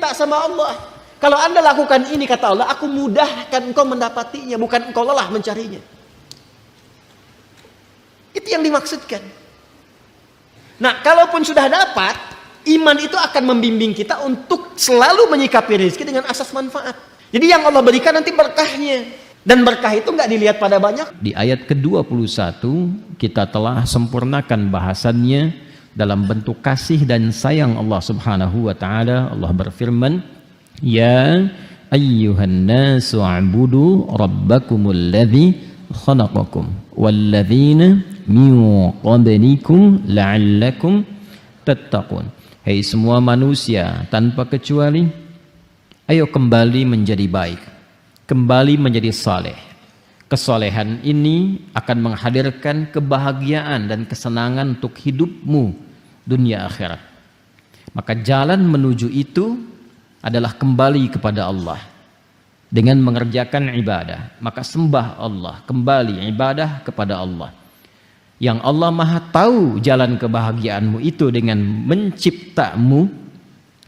minta sama Allah. Kalau Anda lakukan ini, kata Allah, aku mudahkan engkau mendapatinya, bukan engkau lelah mencarinya. Itu yang dimaksudkan. Nah, kalaupun sudah dapat, iman itu akan membimbing kita untuk selalu menyikapi rezeki dengan asas manfaat. Jadi yang Allah berikan nanti berkahnya. Dan berkah itu nggak dilihat pada banyak. Di ayat ke-21 kita telah sempurnakan bahasannya dalam bentuk kasih dan sayang Allah Subhanahu wa taala. Allah berfirman, "Ya ayyuhan nasu a'budu rabbakumul ladzi khalaqakum walladzina min qablikum la'allakum tattaqun." Hei semua manusia tanpa kecuali, ayo kembali menjadi baik, kembali menjadi saleh. Kesolehan ini akan menghadirkan kebahagiaan dan kesenangan untuk hidupmu dunia akhirat. Maka jalan menuju itu adalah kembali kepada Allah dengan mengerjakan ibadah. Maka sembah Allah, kembali ibadah kepada Allah. Yang Allah Maha tahu jalan kebahagiaanmu itu dengan menciptamu.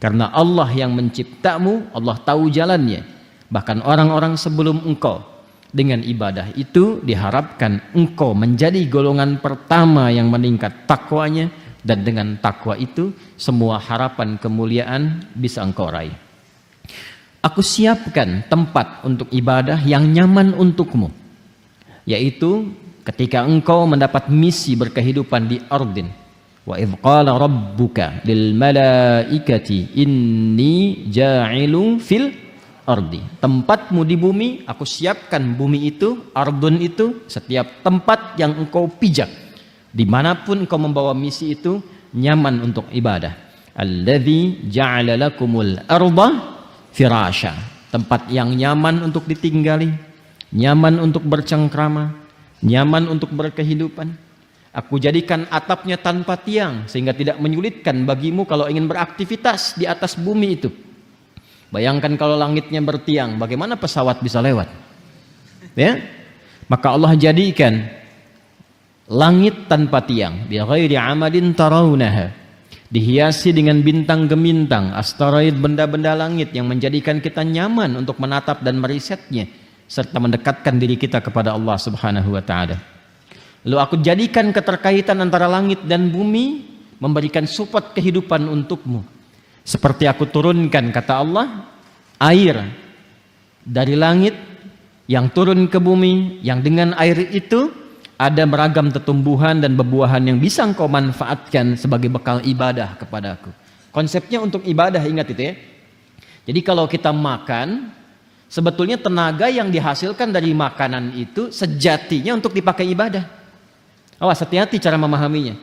Karena Allah yang menciptamu, Allah tahu jalannya. Bahkan orang-orang sebelum engkau, dengan ibadah itu diharapkan engkau menjadi golongan pertama yang meningkat takwanya, dan dengan takwa itu semua harapan kemuliaan bisa engkau raih. Aku siapkan tempat untuk ibadah yang nyaman untukmu, yaitu ketika engkau mendapat misi berkehidupan di ardin. Wa idh qala rabbuka lil malaikati inni ja'ilun fil ardi. Tempatmu di bumi, aku siapkan bumi itu, ardun itu, setiap tempat yang engkau pijak, dimanapun engkau membawa misi itu, nyaman untuk ibadah. Alladzi ja'ala lakumul arda firasha. Tempat yang nyaman untuk ditinggali, nyaman untuk bercengkrama, nyaman untuk berkehidupan. Aku jadikan atapnya tanpa tiang sehingga tidak menyulitkan bagimu kalau ingin beraktivitas di atas bumi itu. Bayangkan kalau langitnya bertiang, bagaimana pesawat bisa lewat? Ya? Maka Allah jadikan langit tanpa tiang, bi ghairi amadin tarawunaha. Dihiasi dengan bintang gemintang, asteroid, benda-benda langit yang menjadikan kita nyaman untuk menatap dan merisetnya serta mendekatkan diri kita kepada Allah Subhanahu wa taala. Lalu aku jadikan keterkaitan antara langit dan bumi memberikan support kehidupan untukmu. Seperti aku turunkan, kata Allah, air dari langit yang turun ke bumi, yang dengan air itu ada beragam tumbuhan dan bebuahan yang bisa engkau manfaatkan sebagai bekal ibadah kepadaku. Konsepnya untuk ibadah, ingat itu ya. Jadi kalau kita makan, sebetulnya tenaga yang dihasilkan dari makanan itu sejatinya untuk dipakai ibadah. Awas, hati-hati cara memahaminya.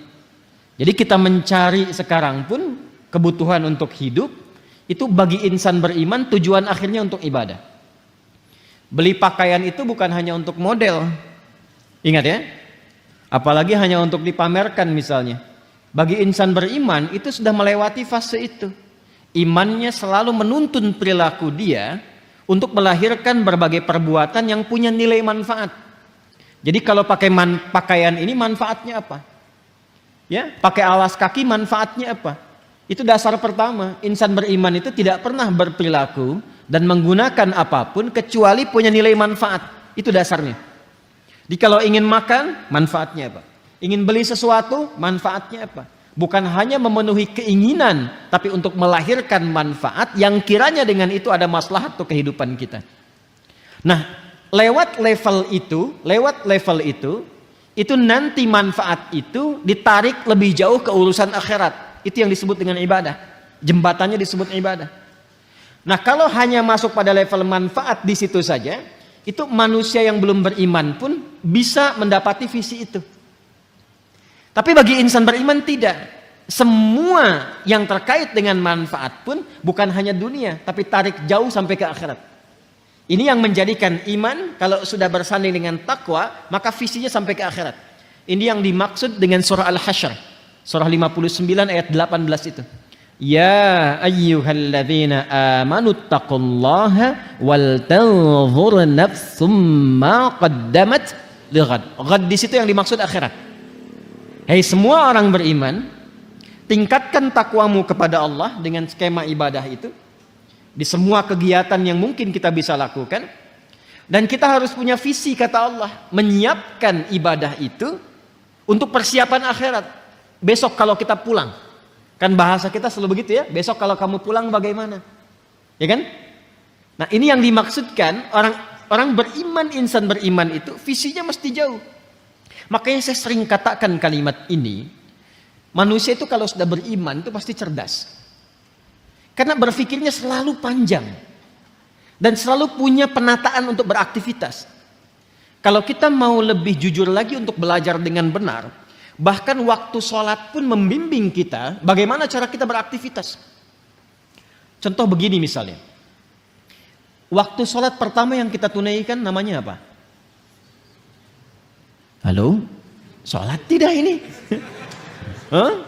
Jadi kita mencari sekarang pun kebutuhan untuk hidup, itu bagi insan beriman tujuan akhirnya untuk ibadah. Beli pakaian itu bukan hanya untuk model. Ingat ya. Apalagi hanya untuk dipamerkan misalnya. Bagi insan beriman itu sudah melewati fase itu. Imannya selalu menuntun perilaku dia untuk melahirkan berbagai perbuatan yang punya nilai manfaat. Jadi kalau pakai pakaian ini manfaatnya apa? Ya, pakai alas kaki manfaatnya apa? Itu dasar pertama. Insan beriman itu tidak pernah berperilaku dan menggunakan apapun kecuali punya nilai manfaat. Itu dasarnya. Jadi kalau ingin makan, manfaatnya apa? Ingin beli sesuatu, manfaatnya apa? Bukan hanya memenuhi keinginan, tapi untuk melahirkan manfaat yang kiranya dengan itu ada maslahat untuk kehidupan kita. Nah, lewat level itu nanti manfaat itu ditarik lebih jauh ke urusan akhirat. Itu yang disebut dengan ibadah. Jembatannya disebut ibadah. Nah, kalau hanya masuk pada level manfaat di situ saja, itu manusia yang belum beriman pun bisa mendapati visi itu. Tapi bagi insan beriman tidak. Semua yang terkait dengan manfaat pun bukan hanya dunia, tapi tarik jauh sampai ke akhirat. Ini yang menjadikan iman kalau sudah bersanding dengan takwa, maka visinya sampai ke akhirat. Ini yang dimaksud dengan surah Al-Hasyr. Surah 59 ayat 18 itu. Ya ayyuhalladzina amanu taqullaha wal tanzur nafsum ma qaddamat lighad. Ghad di situ yang dimaksud akhirat. Hei semua orang beriman, tingkatkan takwamu kepada Allah dengan skema ibadah itu. di semua kegiatan yang mungkin kita bisa lakukan. Dan kita harus punya visi, kata Allah, menyiapkan ibadah itu untuk persiapan akhirat. Besok kalau kita pulang, kan bahasa kita selalu begitu ya, besok kalau kamu pulang bagaimana? Ya kan? Nah, ini yang dimaksudkan, orang beriman, insan beriman itu visinya mesti jauh. Makanya saya sering katakan kalimat ini, manusia itu kalau sudah beriman itu pasti cerdas. Karena berpikirnya selalu panjang. Dan selalu punya penataan untuk beraktivitas. Kalau kita mau lebih jujur lagi untuk belajar dengan benar, bahkan waktu sholat pun membimbing kita bagaimana cara kita beraktivitas. Contoh begini misalnya. Waktu sholat pertama yang kita tunaikan namanya apa? Halo? Sholat tidak ini? Hah?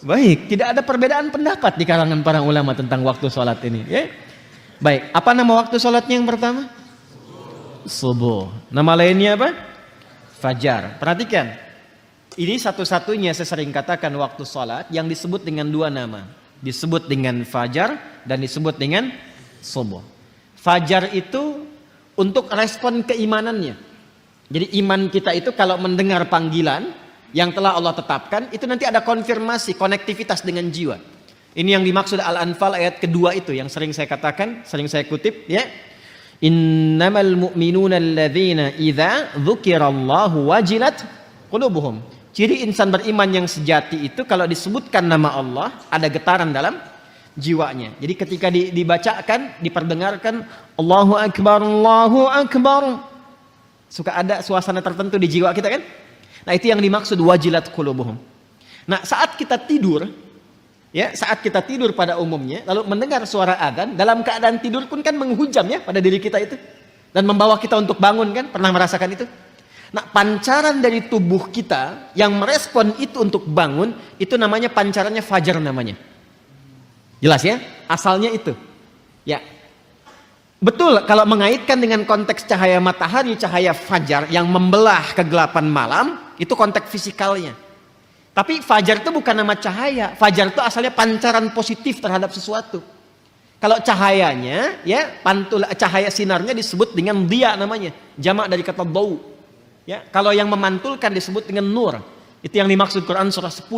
Baik, tidak ada perbedaan pendapat di kalangan para ulama tentang waktu sholat ini. Ya? Baik, apa nama waktu sholatnya yang pertama? Subuh. Nama lainnya apa? Fajar. Perhatikan, ini satu-satunya saya sering katakan waktu sholat yang disebut dengan dua nama. Disebut dengan fajar dan disebut dengan subuh. Fajar itu untuk respon keimanannya. Jadi iman kita itu kalau mendengar panggilan yang telah Allah tetapkan, itu nanti ada konfirmasi, konektivitas dengan jiwa. Ini yang dimaksud Al-Anfal ayat kedua itu yang sering saya katakan, sering saya kutip ya. Innamal mu'minuna alladzina idza dzukirallahu wajilat qulubuhum. Ciri insan beriman yang sejati itu kalau disebutkan nama Allah ada getaran dalam jiwanya. Jadi ketika dibacakan, diperdengarkan Allahu akbar, Allahu akbar, suka ada suasana tertentu di jiwa kita kan? Nah, itu yang dimaksud wajilat qulubuhum. Nah, saat kita tidur, ya, saat kita tidur pada umumnya, lalu mendengar suara adzan, dalam keadaan tidur pun kan menghujam ya pada diri kita itu. Dan membawa kita untuk bangun kan, pernah merasakan itu? Nah, pancaran dari tubuh kita yang merespon itu untuk bangun, itu namanya pancarannya fajar namanya. Jelas ya? Asalnya itu. Ya. Betul, kalau mengaitkan dengan konteks cahaya matahari, cahaya fajar yang membelah kegelapan malam, itu konteks fisikalnya. Tapi fajar itu bukan nama cahaya. Fajar itu asalnya pancaran positif terhadap sesuatu. Kalau cahayanya, ya, cahaya sinarnya disebut dengan dia namanya. Jamak dari kata dau. Ya, kalau yang memantulkan disebut dengan nur. Itu yang dimaksud Quran surah 10.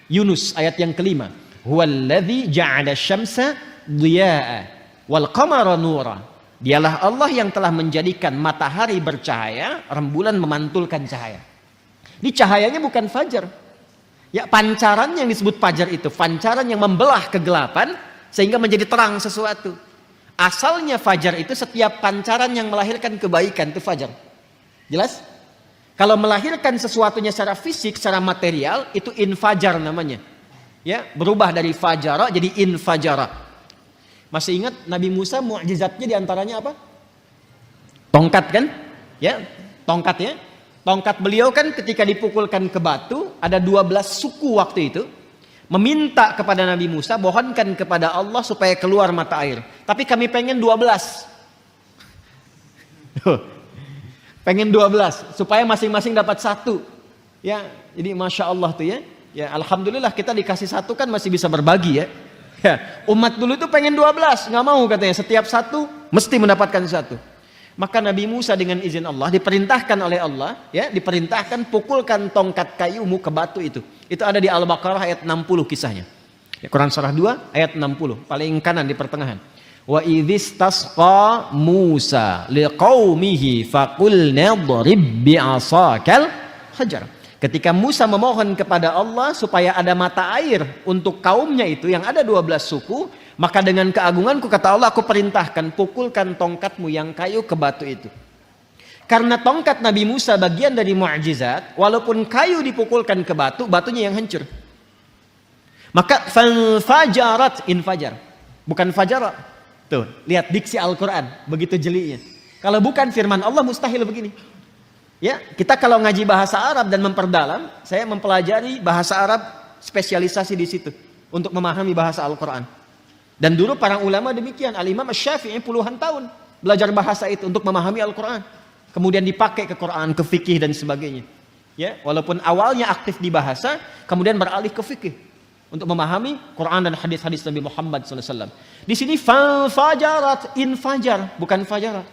Yunus ayat yang kelima. Huwallazi ja'ala syamsa dhiya'a wal qamara nura. Dialah Allah yang telah menjadikan matahari bercahaya, rembulan memantulkan cahaya. Ini cahayanya bukan fajar. Ya, pancaran yang disebut fajar itu pancaran yang membelah kegelapan sehingga menjadi terang sesuatu. Asalnya fajar itu setiap pancaran yang melahirkan kebaikan itu fajar. Jelas? Kalau melahirkan sesuatunya secara fisik, secara material, itu infajar namanya. Ya, berubah dari fajara jadi infajara. Masih ingat Nabi Musa mukjizatnya diantaranya apa? Tongkat kan? Ya, tongkatnya. Tongkat beliau kan ketika dipukulkan ke batu, ada 12 suku waktu itu meminta kepada Nabi Musa, mohonkan kepada Allah supaya keluar mata air. Tapi kami pengen 12. Pengen 12 supaya masing-masing dapat satu. Ya, jadi Masya Allah tuh ya. Ya, alhamdulillah kita dikasih satu kan masih bisa berbagi ya. Ya, umat dulu itu pengen 12, nggak mau katanya, setiap satu mesti mendapatkan satu. Maka Nabi Musa dengan izin Allah diperintahkan oleh Allah, ya, diperintahkan pukulkan tongkat kayumu ke batu itu. Itu ada di Al-Baqarah ayat 60 kisahnya. Ya, Quran surah 2 ayat 60, paling kanan di pertengahan. Wa idzistasqa Musa liqaumihi faqulna dhrib bi'asakal hajar. Ketika Musa memohon kepada Allah supaya ada mata air untuk kaumnya itu yang ada 12 suku, maka dengan keagunganku kata Allah, aku perintahkan pukulkan tongkatmu yang kayu ke batu itu. Karena tongkat Nabi Musa bagian dari mukjizat, walaupun kayu dipukulkan ke batu, batunya yang hancur. Maka fajarat, infajar, bukan fajarat. Tuh, lihat diksi Al-Quran, begitu jelinya. Kalau bukan firman Allah mustahil begini. Ya, kita kalau ngaji bahasa Arab dan memperdalam, saya mempelajari bahasa Arab spesialisasi di situ untuk memahami bahasa Al-Quran. Dan dulu para ulama demikian, Al-Imam Asy-Syafi'i puluhan tahun belajar bahasa itu untuk memahami Al-Quran. Kemudian dipakai ke Quran, ke fikih dan sebagainya. Ya, walaupun awalnya aktif di bahasa, kemudian beralih ke fikih. untuk memahami Quran dan hadis-hadis Nabi Muhammad SAW. Di sini fajarat, infajar, bukan fajarat.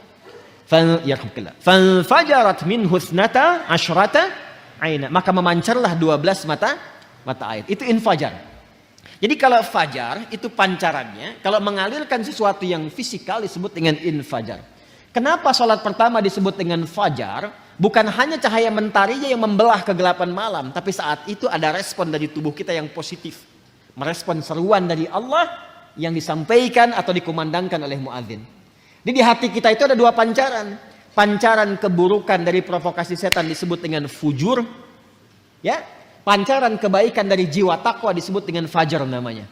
Fajarat min husnata asyrata aina, maka memancarlah 12 mata air. Itu infajar. Jadi kalau fajar itu pancarannya, kalau mengalirkan sesuatu yang fisikal disebut dengan infajar. Kenapa salat pertama disebut dengan fajar? Bukan hanya cahaya mentarinya yang membelah kegelapan malam, tapi saat itu ada respon dari tubuh kita yang positif. Merespon seruan dari Allah yang disampaikan atau dikumandangkan oleh muadzin. Jadi di hati kita itu ada 2 pancaran. Pancaran keburukan dari provokasi setan disebut dengan fujur. Ya, pancaran kebaikan dari jiwa takwa disebut dengan fajar namanya.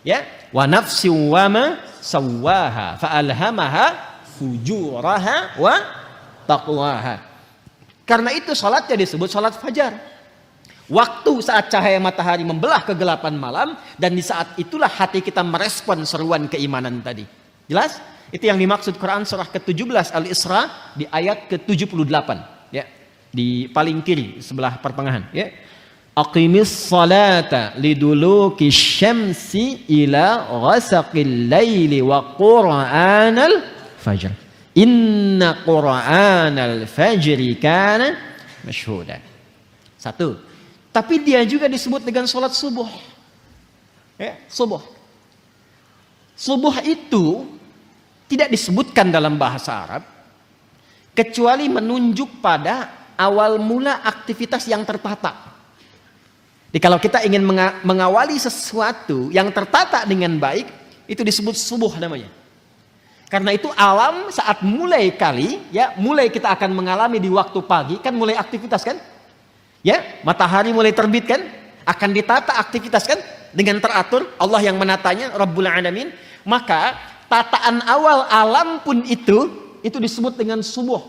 Ya, wa nafsi wa ma sawwaha fa alhamaha fujuraha wa taqwaha. Karena itu salatnya disebut salat fajar. Waktu saat cahaya matahari membelah kegelapan malam, dan di saat itulah hati kita merespon seruan keimanan tadi. Jelas? Itu yang dimaksud Quran surah ke-17 Al-Isra di ayat ke-78, ya. Di paling kiri sebelah pertengahan, ya. Aqimis salata liduluki syamsi ila ghasaqil laili wa qur'anal fajr. Inna qur'anal fajri kana mashhuda. 1. Tapi dia juga disebut dengan sholat subuh. Ya, subuh. Subuh itu tidak disebutkan dalam bahasa Arab kecuali menunjuk pada awal mula aktivitas yang tertata. Jadi kalau kita ingin mengawali sesuatu yang tertata dengan baik, itu disebut subuh namanya. Karena itu alam saat mulai kita akan mengalami di waktu pagi, kan mulai aktivitas kan? Ya, matahari mulai terbit kan, akan ditata aktivitas kan, dengan teratur. Allah yang menatanya, Rabbul Alamin. Maka tataan awal alam pun itu disebut dengan subuh.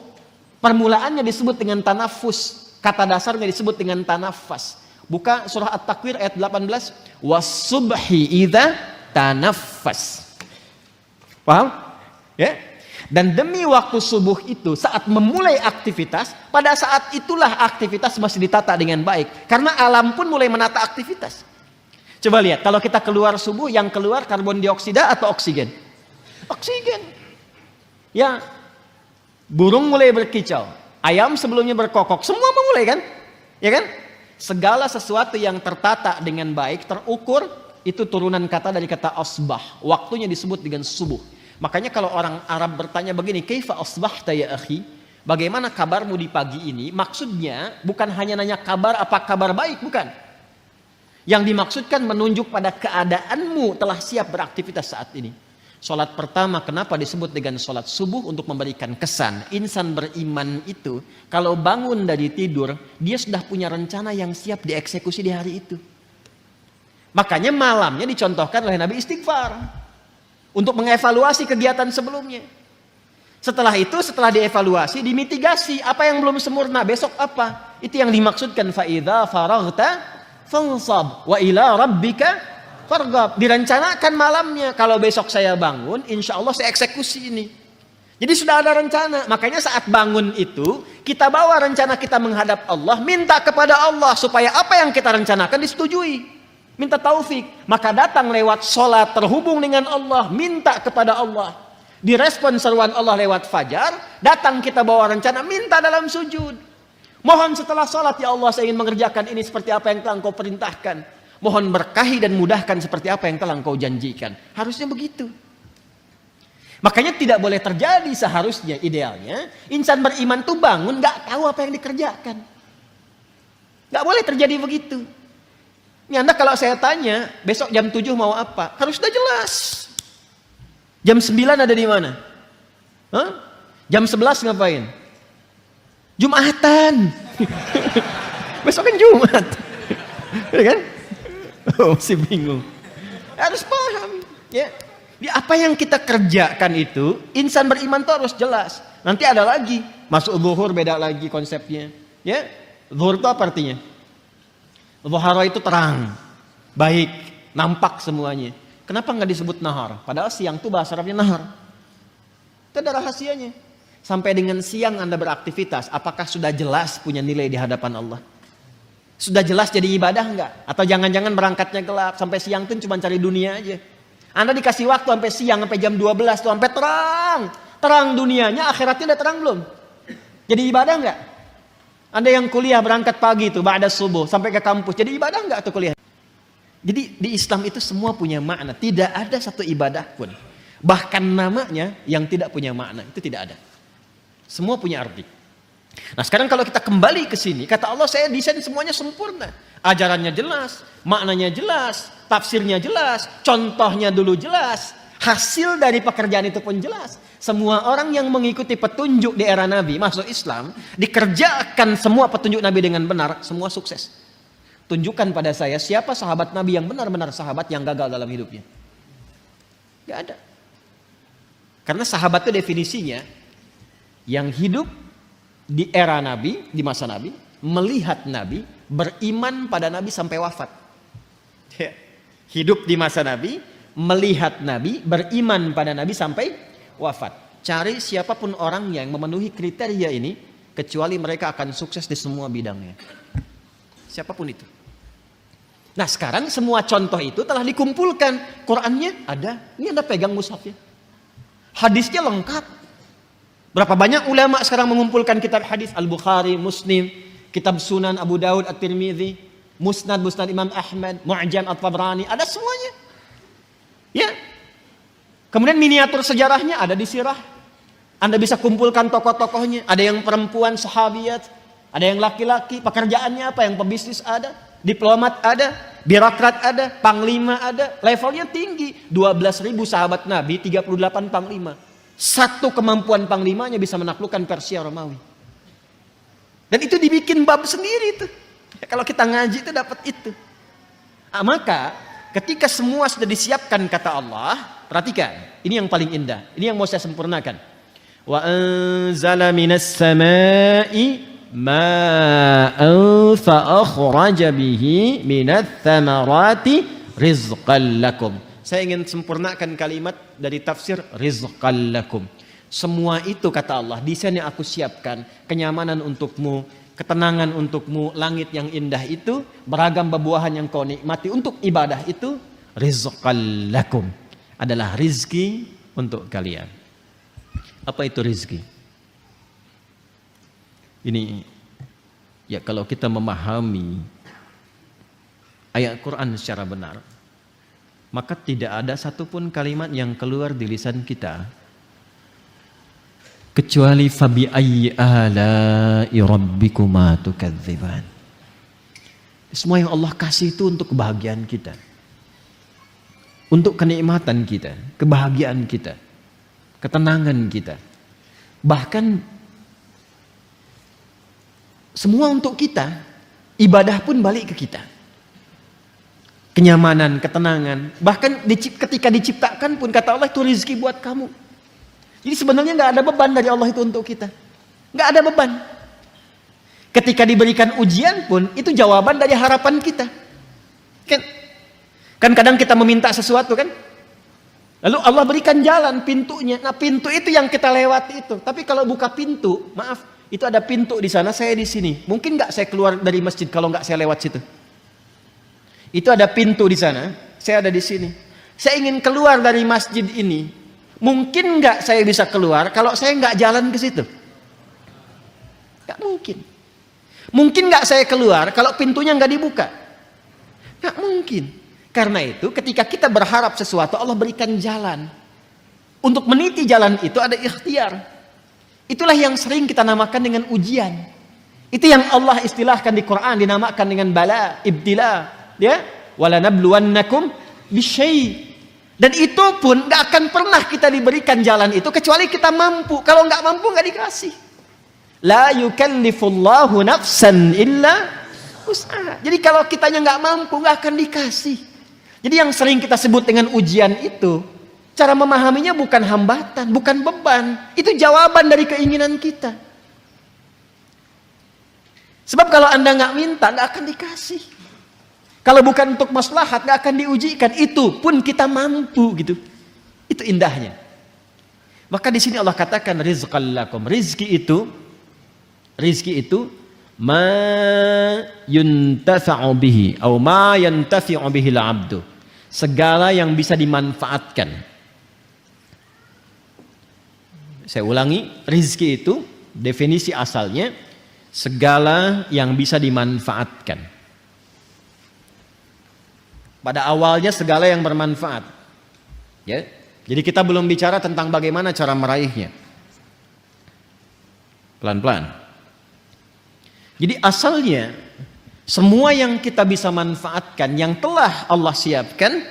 Permulaannya disebut dengan tanafus. Kata dasarnya disebut dengan tanafas. Buka surah At-Takwir ayat 18. Was-subhi idza tanaffas. Paham? Ya. Dan demi waktu subuh itu saat memulai aktivitas, pada saat itulah aktivitas masih ditata dengan baik. Karena alam pun mulai menata aktivitas. Coba lihat, kalau kita keluar subuh, yang keluar karbon dioksida atau oksigen? Oksigen. Ya, burung mulai berkicau, ayam sebelumnya berkokok, semua memulai kan? Ya kan? Segala sesuatu yang tertata dengan baik, terukur, itu turunan kata dari kata asbah. Waktunya disebut dengan subuh. Makanya kalau orang Arab bertanya begini, kaifa asbahta ya akhi? Bagaimana kabarmu di pagi ini? Maksudnya bukan hanya nanya kabar, apa kabar baik, bukan. Yang dimaksudkan menunjuk pada keadaanmu telah siap beraktivitas saat ini. Salat pertama kenapa disebut dengan salat subuh? Untuk memberikan kesan insan beriman itu kalau bangun dari tidur, dia sudah punya rencana yang siap dieksekusi di hari itu. Makanya malamnya dicontohkan oleh Nabi istighfar untuk mengevaluasi kegiatan sebelumnya. Setelah itu, setelah dievaluasi, dimitigasi apa yang belum sempurna, besok apa. Itu yang dimaksudkan fa'idha faraghta fansab wa ila rabbika farghab. Direncanakan malamnya, kalau besok saya bangun, insya Allah saya eksekusi ini. Jadi sudah ada rencana. Makanya saat bangun itu, kita bawa rencana kita menghadap Allah, minta kepada Allah supaya apa yang kita rencanakan disetujui. Minta taufik, maka datang lewat sholat, terhubung dengan Allah, minta kepada Allah. Direspon seruan Allah lewat fajar, datang kita bawa rencana, minta dalam sujud. Mohon setelah sholat, ya Allah saya ingin mengerjakan ini seperti apa yang telah Engkau perintahkan. Mohon berkahi dan mudahkan seperti apa yang telah Engkau janjikan. Harusnya begitu. Makanya tidak boleh terjadi seharusnya, idealnya, insan beriman tuh bangun gak tahu apa yang dikerjakan. Gak boleh terjadi begitu. Ini Anda kalau saya tanya, besok jam 7 mau apa? Harus sudah jelas. Jam 9 ada di mana? Hah? Jam 11 ngapain? Jumatan. Besok kan Jumat. Ya kan? Oh, masih bingung. Harus paham. Ya. Di apa yang kita kerjakan itu, insan beriman itu harus jelas. Nanti ada lagi. Masuk zuhur beda lagi konsepnya. Ya. Zuhur itu apa artinya? Zuhara itu terang, baik, nampak semuanya. Kenapa nggak disebut nahar? Padahal siang itu bahasa Arabnya nahar. Itu ada rahasianya. Sampai dengan siang Anda beraktivitas, apakah sudah jelas punya nilai di hadapan Allah? Sudah jelas jadi ibadah enggak? Atau jangan-jangan berangkatnya gelap, sampai siang tuh cuma cari dunia aja. Anda dikasih waktu sampai siang, sampai jam 12 tuh, sampai terang. Terang dunianya, akhiratnya udah terang belum? Jadi ibadah enggak? Anda yang kuliah berangkat pagi tuh, ba'da subuh, sampai ke kampus, jadi ibadah enggak tuh kuliah? Jadi di Islam itu semua punya makna. Tidak ada satu ibadah pun, bahkan namanya yang tidak punya makna, itu tidak ada. Semua punya arti. Nah sekarang kalau kita kembali ke sini, kata Allah, saya desain semuanya sempurna. Ajarannya jelas, maknanya jelas, tafsirnya jelas, contohnya dulu jelas, hasil dari pekerjaan itu pun jelas. Semua orang yang mengikuti petunjuk di era Nabi masuk Islam, dikerjakan semua petunjuk Nabi dengan benar, semua sukses. Tunjukkan pada saya siapa sahabat Nabi yang benar-benar sahabat yang gagal dalam hidupnya. Gak ada. Karena sahabat itu definisinya yang hidup di era Nabi, di masa Nabi, melihat Nabi, beriman pada Nabi sampai wafat. Hidup di masa Nabi, melihat Nabi, beriman pada Nabi sampai wafat. Cari siapapun orang yang memenuhi kriteria ini, kecuali mereka akan sukses di semua bidangnya. Siapapun itu. Nah sekarang semua contoh itu telah dikumpulkan. Qurannya ada, ini Anda pegang mushafnya. Hadisnya lengkap. Berapa banyak ulama sekarang mengumpulkan kitab hadis, Al-Bukhari, Muslim, kitab Sunan Abu Daud, At-Tirmidzi, Musnad Imam Ahmad, Mu'jam At-Tabrani, ada semuanya. Ya. Kemudian miniatur sejarahnya ada di sirah. Anda bisa kumpulkan tokoh-tokohnya. Ada yang perempuan sahabiat, ada yang laki-laki, pekerjaannya apa, yang pebisnis ada, diplomat ada, birokrat ada, panglima ada, levelnya tinggi. 12.000 sahabat Nabi, 38 panglima. Satu kemampuan panglimanya bisa menaklukkan Persia Romawi. Dan itu dibikin bab sendiri tuh. Ya, kalau kita ngaji itu dapat itu. Nah, maka ketika semua sudah disiapkan kata Allah, perhatikan, ini yang paling indah. Ini yang mau saya sempurnakan. Wa anzala minas samai ma'an fa akhraja bihi minats thamarati rizqan lakum. Saya ingin sempurnakan kalimat dari tafsir rizqan lakum. Semua itu kata Allah, desain yang aku siapkan, kenyamanan untukmu, ketenangan untukmu, langit yang indah itu, beragam buah-buahan yang kau nikmati untuk ibadah itu, rizqan lakum. Adalah rizki untuk kalian. Apa itu rizki? Ini ya kalau kita memahami ayat Quran secara benar, maka tidak ada satupun kalimat yang keluar di lisan kita kecuali fabi ayyi ala'i rabbikuma tukadziban. Semua yang Allah kasih itu untuk kebahagiaan kita, untuk kenikmatan kita, kebahagiaan kita, ketenangan kita. Bahkan semua untuk kita, ibadah pun balik ke kita. Kenyamanan, ketenangan, bahkan ketika diciptakan pun kata Allah itu rezeki buat kamu. Jadi sebenarnya nggak ada beban dari Allah itu untuk kita, nggak ada beban. Ketika diberikan ujian pun itu jawaban dari harapan kita. Kan kadang kita meminta sesuatu kan, lalu Allah berikan jalan pintunya. Nah pintu itu yang kita lewati itu. Tapi kalau buka pintu, maaf, itu ada pintu di sana, saya di sini. Mungkin nggak saya keluar dari masjid kalau nggak saya lewat situ. Itu ada pintu di sana, saya ada di sini. Saya ingin keluar dari masjid ini. Mungkin nggak saya bisa keluar kalau saya nggak jalan ke situ? Nggak mungkin. Mungkin nggak saya keluar kalau pintunya nggak dibuka? Nggak mungkin. Karena itu ketika kita berharap sesuatu, Allah berikan jalan. Untuk meniti jalan itu ada ikhtiar. Itulah yang sering kita namakan dengan ujian. Itu yang Allah istilahkan di Quran dinamakan dengan bala, ibtila. Ya, wala nabluwannakum bisyai. Dan itu pun gak akan pernah kita diberikan jalan itu kecuali kita mampu. Kalau gak mampu gak dikasih. La yukallifullahu nafsan illa wus'aha. Jadi kalau kitanya gak mampu gak akan dikasih. Jadi yang sering kita sebut dengan ujian itu, cara memahaminya bukan hambatan, bukan beban. Itu jawaban dari keinginan kita. Sebab kalau Anda gak minta gak akan dikasih. Kalau bukan untuk maslahat, gak akan diujikan. Itu pun kita mampu gitu. Itu indahnya. Maka di sini Allah katakan rizqan lakum. Rizki itu ma yuntafa'u bihi atau ma yantafi'u bihi al-'abdu, segala yang bisa dimanfaatkan. Saya ulangi, rizki itu definisi asalnya segala yang bisa dimanfaatkan. Pada awalnya segala yang bermanfaat. Ya. Jadi kita belum bicara tentang bagaimana cara meraihnya. Pelan-pelan. Jadi asalnya semua yang kita bisa manfaatkan yang telah Allah siapkan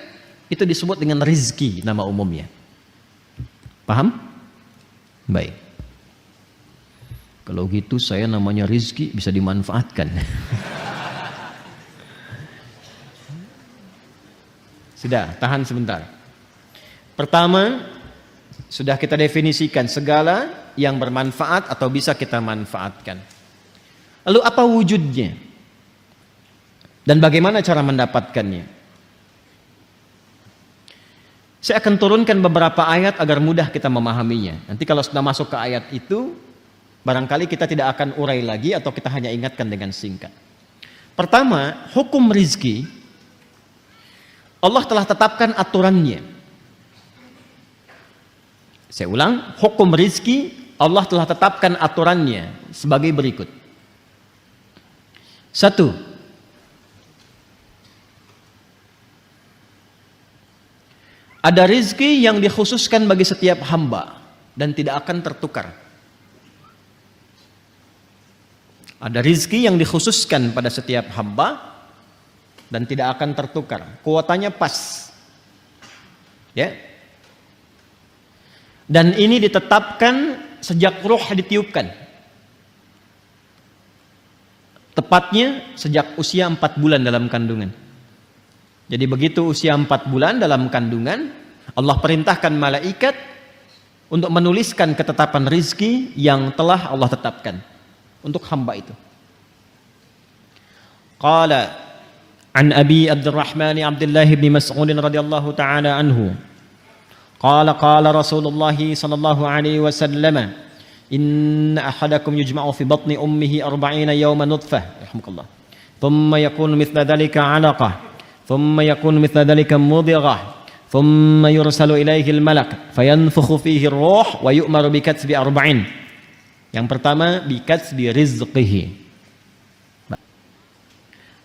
itu disebut dengan rizki nama umumnya. Paham? Baik. Kalau gitu saya namanya rizki bisa dimanfaatkan. Sudah, tahan sebentar. Pertama, sudah kita definisikan segala yang bermanfaat atau bisa kita manfaatkan. Lalu apa wujudnya? Dan bagaimana cara mendapatkannya? Saya akan turunkan beberapa ayat agar mudah kita memahaminya. Nanti kalau sudah masuk ke ayat itu, barangkali kita tidak akan urai lagi atau kita hanya ingatkan dengan singkat. Pertama, hukum rizki, Allah telah tetapkan aturannya. Saya ulang, hukum rizki Allah telah tetapkan aturannya sebagai berikut. 1. Ada rizki yang dikhususkan bagi setiap hamba dan tidak akan tertukar. Ada rizki yang dikhususkan pada setiap hamba dan tidak akan tertukar. Kuotanya pas. Ya. Dan ini ditetapkan sejak ruh ditiupkan. Tepatnya sejak usia 4 bulan dalam kandungan. Jadi begitu usia 4 bulan dalam kandungan, Allah perintahkan malaikat untuk menuliskan ketetapan rizki yang telah Allah tetapkan untuk hamba itu. Qala an Abi Abdurrahman Abdullah bin Mas'ud radhiyallahu ta'ala anhu. Qala Rasulullah sallallahu alaihi wasallam, inna ahadakum yujma'u fi batni ummihi 40 yawman nutfah, rahmukallah. Thumma yakunu mithla dhalika 'alaqah, thumma yakunu mithla dhalika mudghah, thumma yursalu ilaihi al-malak fayanfukhu fihi ar-ruh wa yu'maru bi katsbi 40. Yang pertama bi katsbi rizqihi.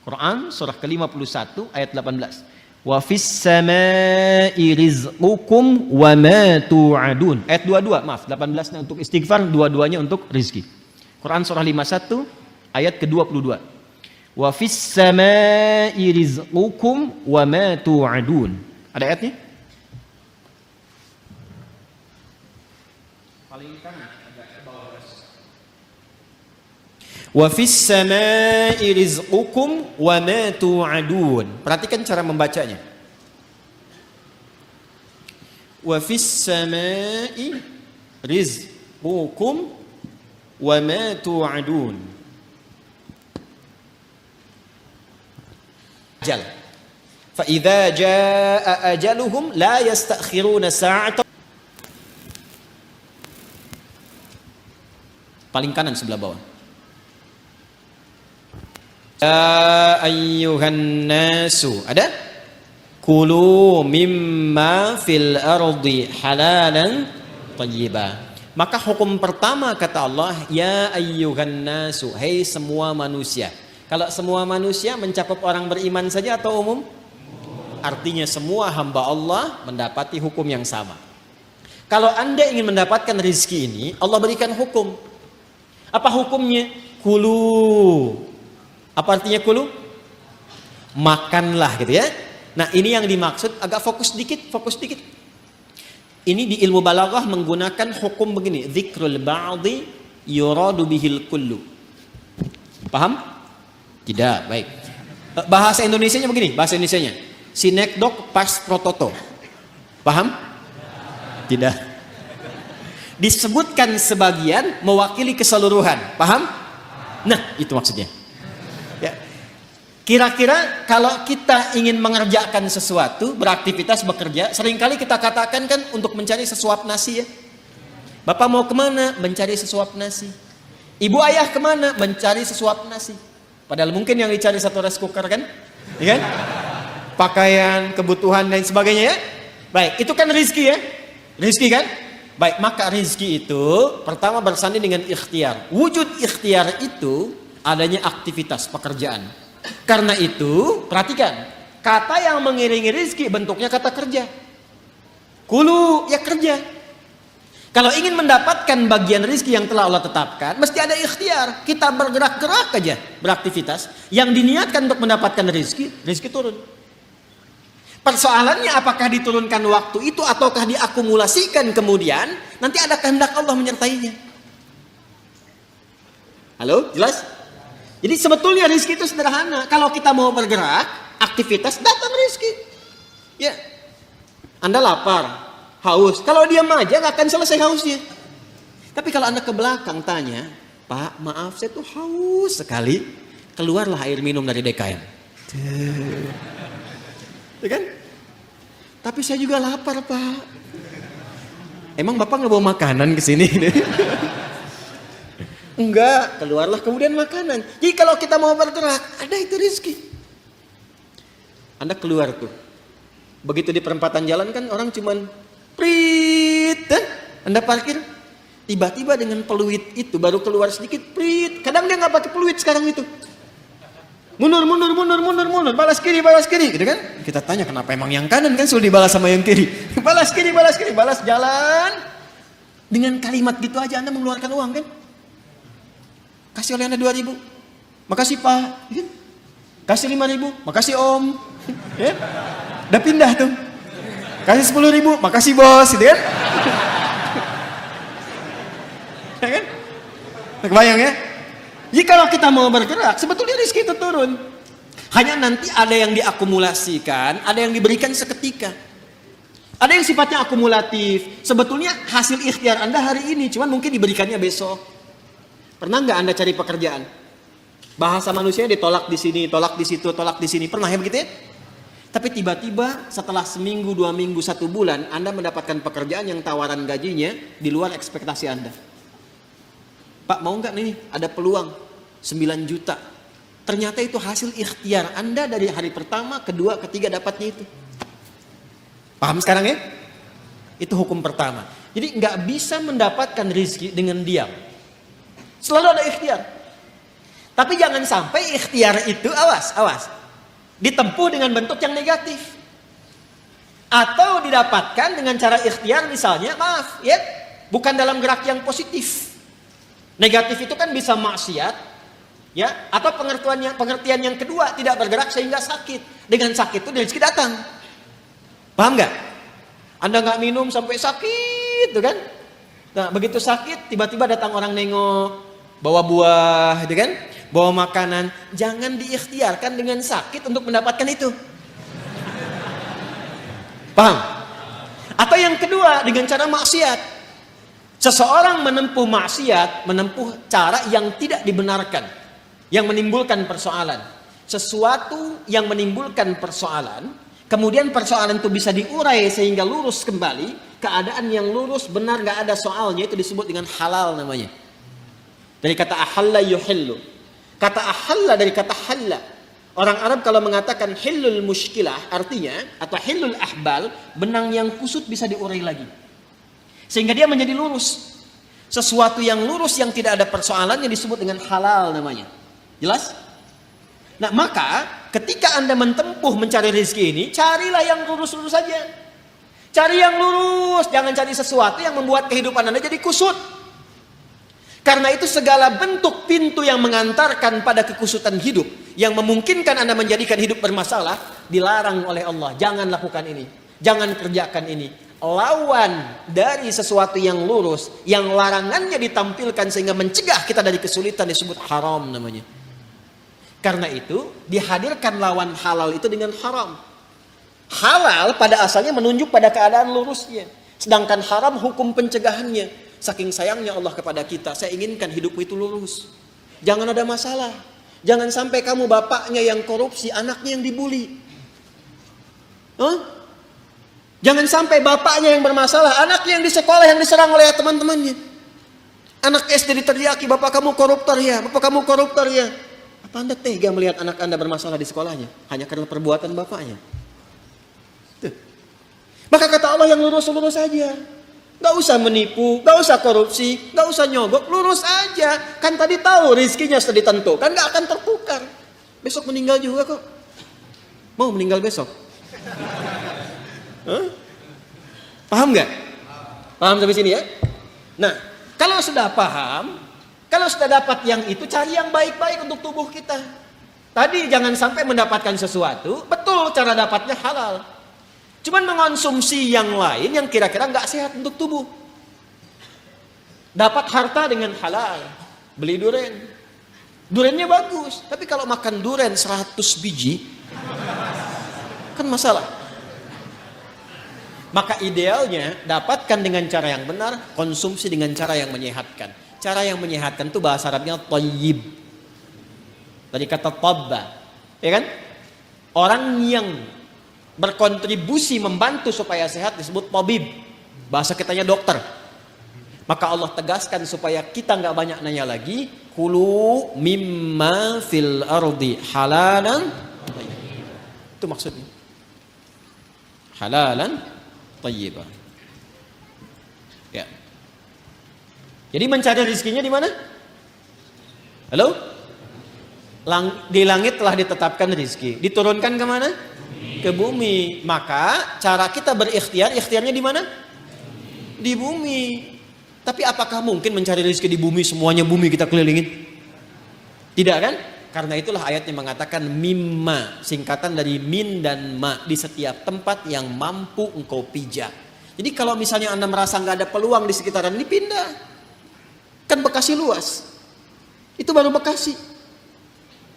Quran surah ke-51 ayat 18. Wa fis samai rizqukum wa ma tu'adun. Ayat 22, maaf, 18-nya untuk istighfar, 22-nya untuk rizki. Quran surah 51 ayat ke-22. Wa fis samai rizqukum wa ma tu'adun. Ada ayatnya? Paling kanan agak ke bawah. Wa fis samai rizqukum wa ma tu'adun. Perhatikan cara membacanya. Wa fis samai rizqukum wa ma tu'adun. Ajal. Fa idza jaa ajaluhum la yastakhiruna sa'atan. Paling kanan sebelah bawah. Ya ayyuhan nasu, ada? Kulu mimma fil ardi halalan thayyibah. Maka hukum pertama kata Allah, ya ayyuhan nasu, hei semua manusia. Kalau semua manusia mencakup orang beriman saja atau umum? Artinya semua hamba Allah mendapati hukum yang sama. Kalau Anda ingin mendapatkan rizki ini, Allah berikan hukum. Apa hukumnya? Kulu. Apa artinya kulu? Makanlah gitu ya. Nah ini yang dimaksud, agak fokus dikit. Ini di ilmu balaghah menggunakan hukum begini. Dzikrul ba'di yuradu bihil kullu. Paham? Tidak, baik. Bahasa Indonesianya begini, bahasa Indonesianya. Sinekdok pas prototo. Paham? Tidak. Disebutkan sebagian mewakili keseluruhan. Paham? Nah, itu maksudnya. Ya. Kira-kira kalau kita ingin mengerjakan sesuatu, beraktivitas, bekerja, seringkali kita katakan kan untuk mencari sesuap nasi ya. Bapak mau kemana? Mencari sesuap nasi. Ibu ayah kemana? Mencari sesuap nasi. Padahal mungkin yang dicari satu rice cooker kan? Ya kan? Pakaian, kebutuhan dan sebagainya ya. Baik, itu kan rizki ya. Rizki kan? Baik, maka rizki itu pertama bersanding dengan ikhtiar. Wujud ikhtiar itu adanya aktivitas pekerjaan. Karena itu, perhatikan. Kata yang mengiringi rizki bentuknya kata kerja. Kulu, ya kerja. Kalau ingin mendapatkan bagian rizki yang telah Allah tetapkan, mesti ada ikhtiar. Kita bergerak-gerak aja, beraktivitas. Yang diniatkan untuk mendapatkan rizki, rizki turun. Persoalannya apakah diturunkan waktu itu ataukah diakumulasikan kemudian, nanti ada kehendak Allah menyertainya. Halo, jelas? Jadi sebetulnya rizki itu sederhana. Kalau kita mau bergerak, aktivitas, datang rizki. Ya, Anda lapar, haus. Kalau diam aja nggak akan selesai hausnya. Tapi kalau Anda ke belakang tanya, Pak, maaf saya tuh haus sekali. Keluarlah air minum dari DKM. Ya kan? Tapi saya juga lapar, Pak. Emang Bapak nggak bawa makanan ke sini? Enggak, keluarlah kemudian makanan. Jadi kalau kita mau bergerak, ada itu rizki. Anda keluar tuh. Begitu di perempatan jalan kan orang cuman prit, Anda parkir, tiba-tiba dengan peluit itu baru keluar sedikit, prit. Kadang dia nggak pakai peluit sekarang itu. Mundur, balas kiri, gitu kan? Kita tanya kenapa emang yang kanan kan sudah dibalas sama yang kiri. Balas kiri, balas jalan. Dengan kalimat gitu aja Anda mengeluarkan uang kan? Kasih oleh Anda 2.000, makasih Pak. Kasih 5.000, makasih Om. Ya? Udah pindah tuh. Kasih 10.000, makasih bos, gitu kan? Ya kan? Kebayang ya? Jadi kalau kita mau bergerak, sebetulnya rizki itu turun. Hanya nanti ada yang diakumulasikan, ada yang diberikan seketika. Ada yang sifatnya akumulatif. Sebetulnya hasil ikhtiar Anda hari ini, cuman mungkin diberikannya besok. Pernah nggak Anda cari pekerjaan? Bahasa manusia ditolak di sini, tolak di situ, tolak di sini. Pernah ya begitu ya? Tapi tiba-tiba setelah seminggu, 2 minggu, 1 bulan, Anda mendapatkan pekerjaan yang tawaran gajinya di luar ekspektasi Anda. Pak, mau nggak nih? Ada peluang 9 juta. Ternyata itu hasil ikhtiar Anda dari hari pertama, kedua, ketiga dapatnya itu. Paham sekarang ya? Itu hukum pertama. Jadi nggak bisa mendapatkan rizki dengan diam. Selalu ada ikhtiar. Tapi jangan sampai ikhtiar itu, awas, ditempuh dengan bentuk yang negatif. Atau didapatkan dengan cara ikhtiar misalnya, maaf ya, bukan dalam gerak yang positif. Negatif itu kan bisa maksiat, ya, atau pengertian yang kedua, tidak bergerak sehingga sakit. Dengan sakit itu rezeki datang. Paham nggak? Anda nggak minum sampai sakit, tuh kan? Nah, begitu sakit, tiba-tiba datang orang nengok, bawa buah, gitu kan? Bawa makanan. Jangan diikhtiarkan dengan sakit untuk mendapatkan itu. Paham? Atau yang kedua, dengan cara maksiat. Seseorang menempuh maksiat, menempuh cara yang tidak dibenarkan, yang menimbulkan persoalan. Sesuatu yang menimbulkan persoalan, kemudian persoalan itu bisa diurai sehingga lurus kembali. Keadaan yang lurus, benar, gak ada soalnya, itu disebut dengan halal namanya. Dari kata ahalla yuhillu. Kata ahalla dari kata halla. Orang Arab kalau mengatakan hillul mushkilah, artinya, atau hillul ahbal, benang yang kusut bisa diurai lagi. Sehingga dia menjadi lurus. Sesuatu yang lurus yang tidak ada persoalannya disebut dengan halal namanya. Jelas? Nah, maka ketika Anda menempuh mencari rezeki ini, carilah yang lurus-lurus saja. Cari yang lurus, jangan cari sesuatu yang membuat kehidupan Anda jadi kusut. Karena itu segala bentuk pintu yang mengantarkan pada kekusutan hidup, yang memungkinkan Anda menjadikan hidup bermasalah, dilarang oleh Allah. Jangan lakukan ini, jangan kerjakan ini. Lawan dari sesuatu yang lurus, yang larangannya ditampilkan sehingga mencegah kita dari kesulitan, disebut haram namanya. Karena itu dihadirkan lawan halal itu dengan haram. Halal pada asalnya menunjuk pada keadaan lurusnya, sedangkan haram hukum pencegahannya. Saking sayangnya Allah kepada kita, saya inginkan hidupmu itu lurus. Jangan ada masalah. Jangan sampai kamu bapaknya yang korupsi, anaknya yang dibully. Jangan sampai bapaknya yang bermasalah, anaknya yang di sekolah yang diserang oleh teman-temannya. Anak SD diteriaki, bapak kamu koruptor ya, bapak kamu koruptor ya. Apa Anda tega melihat anak Anda bermasalah di sekolahnya? Hanya karena perbuatan bapaknya. Tuh. Maka kata Allah yang lurus-lurus saja. Gak usah menipu, gak usah korupsi, gak usah nyogok, lurus aja. Kan tadi tahu rizkinya sudah ditentukan, gak akan tertukar. Besok meninggal juga kok. Mau meninggal besok? Hah? Paham gak? Paham sampai sini ya? Nah, kalau sudah paham, kalau sudah dapat yang itu, cari yang baik-baik untuk tubuh kita. Tadi jangan sampai mendapatkan sesuatu, betul cara dapatnya halal. Cuman mengonsumsi yang lain yang kira-kira nggak sehat untuk tubuh. Dapat harta dengan halal, beli duren. Durennya bagus, tapi kalau makan duren 100 biji, kan masalah. Maka idealnya dapatkan dengan cara yang benar, konsumsi dengan cara yang menyehatkan. Cara yang menyehatkan itu bahasa Arabnya thayyib. Dari kata tabba, ya kan? Orang yang berkontribusi membantu supaya sehat disebut tabib. Bahasa kitanya dokter. Maka Allah tegaskan supaya kita nggak banyak nanya lagi. Kulu mimma fil ardi halalan. Itu maksudnya. Halalan thayyibah. Ya. Jadi mencari rezekinya di mana? Halo? Di langit telah ditetapkan rezeki. Diturunkan ke mana? Ke bumi. Maka cara kita berikhtiar, ikhtiarnya di mana? Di bumi. Tapi apakah mungkin mencari rezeki di bumi, semuanya bumi kita kelilingin? Tidak kan? Karena itulah ayat yang mengatakan mimma, singkatan dari min dan ma, di setiap tempat yang mampu engkau pijak. Jadi kalau misalnya Anda merasa nggak ada peluang di sekitaran ini, pindah. Kan Bekasi luas. Itu baru Bekasi.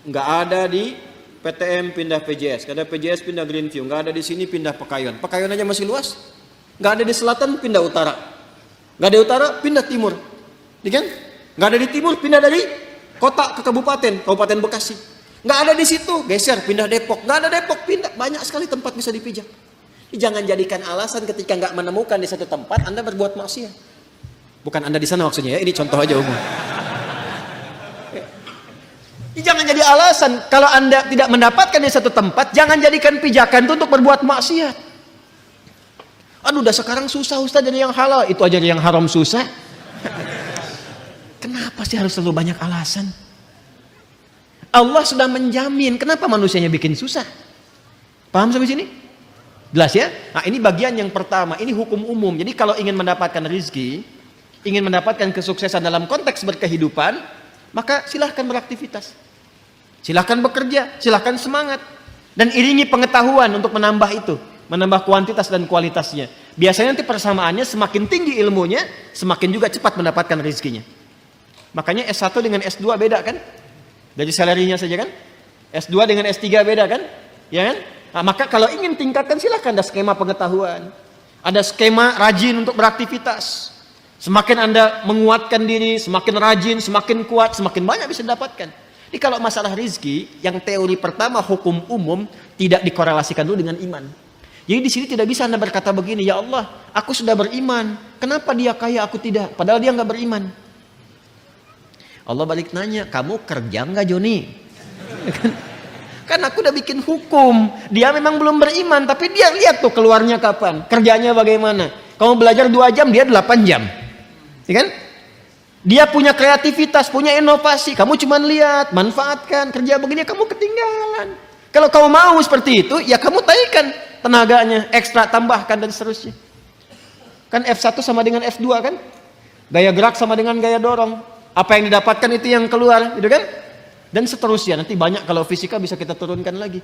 Nggak ada di PTM pindah PJS, nggak ada PJS pindah Greenview, nggak ada di sini pindah Pekayon. Pekayon aja masih luas. Nggak ada di selatan pindah utara. Nggak ada utara pindah timur. Iya kan? Nggak ada di timur pindah dari kota ke kabupaten Bekasi. Nggak ada di situ, geser pindah Depok. Nggak ada Depok, pindah. Banyak sekali tempat bisa dipijak. Jangan jadikan alasan ketika nggak menemukan di satu tempat Anda berbuat maksiat. Bukan Anda di sana maksudnya ya, ini contoh aja umum. Jangan jadi alasan kalau Anda tidak mendapatkan di satu tempat, jangan jadikan pijakan itu untuk berbuat maksiat. Aduh, udah sekarang susah Ustaz jadi yang halal, itu aja yang haram susah. Kenapa sih harus selalu banyak alasan? Allah sudah menjamin, kenapa manusianya bikin susah? Paham sampai sini? Jelas ya? Nah, ini bagian yang pertama, ini hukum umum. Jadi kalau ingin mendapatkan rezeki, ingin mendapatkan kesuksesan dalam konteks berkehidupan, maka silahkan beraktivitas. Silahkan bekerja, silahkan semangat. Dan iringi pengetahuan untuk menambah itu. Menambah kuantitas dan kualitasnya. Biasanya nanti persamaannya semakin tinggi ilmunya, semakin juga cepat mendapatkan rezekinya. Makanya S1 dengan S2 beda kan? Dari salarinya saja kan? S2 dengan S3 beda kan? Ya kan? Nah, maka kalau ingin tingkatkan silahkan ada skema pengetahuan. Ada skema rajin untuk beraktivitas. Semakin Anda menguatkan diri, semakin rajin, semakin kuat, semakin banyak bisa didapatkan. Jadi kalau masalah rezeki, yang teori pertama hukum umum tidak dikorelasikan dulu dengan iman. Jadi di sini tidak bisa Anda berkata begini, ya Allah, aku sudah beriman, kenapa dia kaya aku tidak? Padahal dia nggak beriman. Allah balik nanya, kamu kerja nggak Joni? Kan aku udah bikin hukum, dia memang belum beriman, tapi dia lihat tuh keluarnya kapan, kerjanya bagaimana. Kamu belajar 2 jam, dia 8 jam. Ya kan? Dia punya kreativitas, punya inovasi. Kamu cuma lihat, manfaatkan, kerja begini, kamu ketinggalan. Kalau kamu mau seperti itu, ya kamu taikan tenaganya, ekstra, tambahkan, dan seterusnya. Kan F1 sama dengan F2 kan? Gaya gerak sama dengan gaya dorong. Apa yang didapatkan itu yang keluar, gitu kan? Dan seterusnya. Nanti banyak kalau fisika bisa kita turunkan lagi.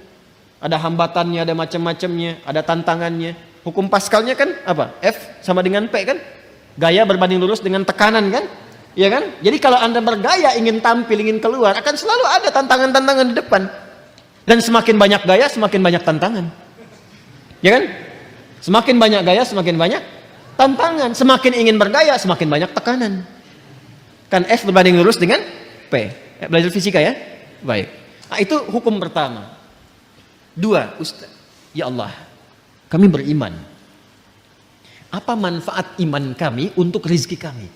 Ada hambatannya, ada macam-macamnya, ada tantangannya. Hukum Pascalnya kan apa? F sama dengan P kan? Gaya berbanding lurus dengan tekanan kan? Ya kan? Jadi kalau Anda bergaya ingin tampil, ingin keluar, akan selalu ada tantangan-tantangan di depan. Dan semakin banyak gaya, semakin banyak tantangan. Ya kan? Semakin banyak gaya, semakin banyak tantangan. Semakin ingin bergaya, semakin banyak tekanan. Kan F berbanding lurus dengan P. Belajar fisika ya? Baik. Nah, itu hukum pertama. 2, Ustaz. Ya Allah, kami beriman. Apa manfaat iman kami untuk rezeki kami?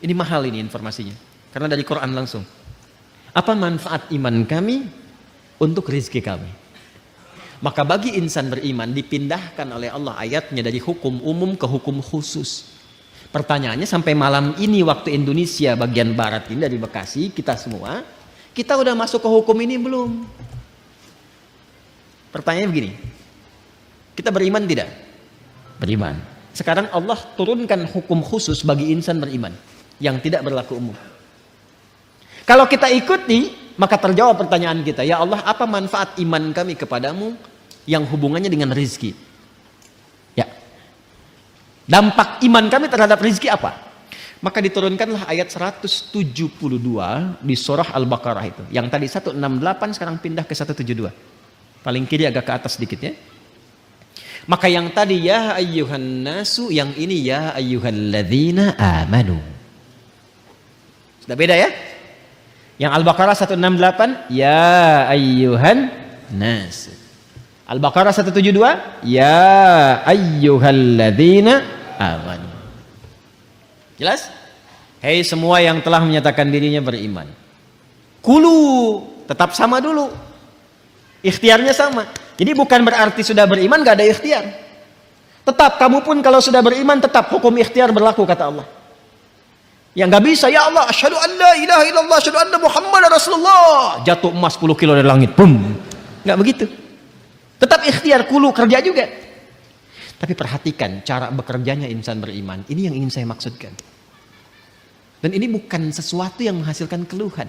Ini mahal ini informasinya. Karena dari Quran langsung. Apa manfaat iman kami untuk rizki kami? Maka bagi insan beriman dipindahkan oleh Allah ayatnya dari hukum umum ke hukum khusus. Pertanyaannya sampai malam ini waktu Indonesia bagian barat ini dari Bekasi, kita semua, kita udah masuk ke hukum ini belum? Pertanyaannya begini. Kita beriman tidak? Beriman. Sekarang Allah turunkan hukum khusus bagi insan beriman yang tidak berlaku umum. Kalau kita ikuti, maka terjawab pertanyaan kita, ya Allah, apa manfaat iman kami kepadamu yang hubungannya dengan rizki? Ya. Dampak iman kami terhadap rizki apa? Maka diturunkanlah ayat 172 di surah Al-Baqarah itu. Yang tadi 168 sekarang pindah ke 172. Paling kiri agak ke atas sedikit ya. Maka yang tadi ya ayyuhan nasu, yang ini ya ayyuhalladzina amanu. Sudah beda ya? Yang Al-Baqarah 168 ya ayyuhan nas. Al-Baqarah 172 ya ayyuhalladzina amanu. Jelas? Hei semua yang telah menyatakan dirinya beriman. Kulu tetap sama dulu. Ikhtiarnya sama. Jadi bukan berarti sudah beriman gak ada ikhtiar. Tetap kamu pun kalau sudah beriman tetap hukum ikhtiar berlaku kata Allah. Yang gak bisa, ya Allah, asyhadu an la ilaha illallah, asyhadu anna Muhammadar Rasulullah. Jatuh emas 10 kilo dari langit, boom. Gak begitu. Tetap ikhtiar, kulu, kerja juga. Tapi perhatikan cara bekerjanya insan beriman. Ini yang ingin saya maksudkan. Dan ini bukan sesuatu yang menghasilkan keluhan.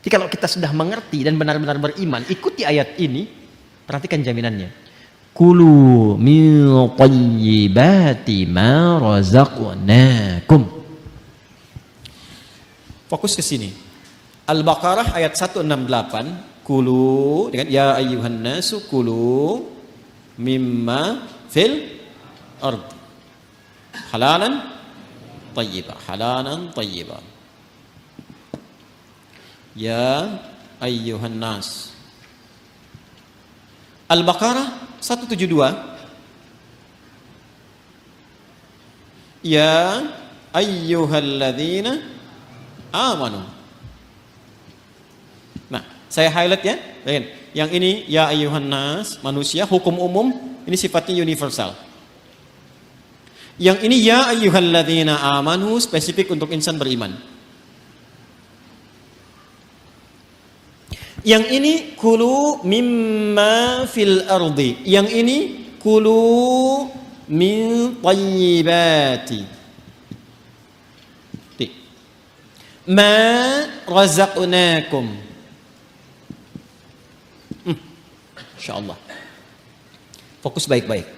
Jadi kalau kita sudah mengerti dan benar-benar beriman, ikuti ayat ini, perhatikan jaminannya. Kulu min thayyibati ma razaqnakum. Fokus ke sini. Al-Baqarah ayat 168, kulu dengan ya ayyuhan nasu kulu mimma fil ard halalan thayyibah, halalan thayyibah. Ya ayyuhan nas. Al-Baqarah 172. Ya ayyuhalladzina amanu. Nah, saya highlight ya. Yang ini ya ayyuhan nas, manusia, hukum umum, ini sifatnya universal. Yang ini ya ayyuhalladzina amanu, spesifik untuk insan beriman. Yang ini kulu mimma fil ardi. Yang ini kulu min thayyibati ma razaqnakum. Insyaallah. Fokus baik-baik.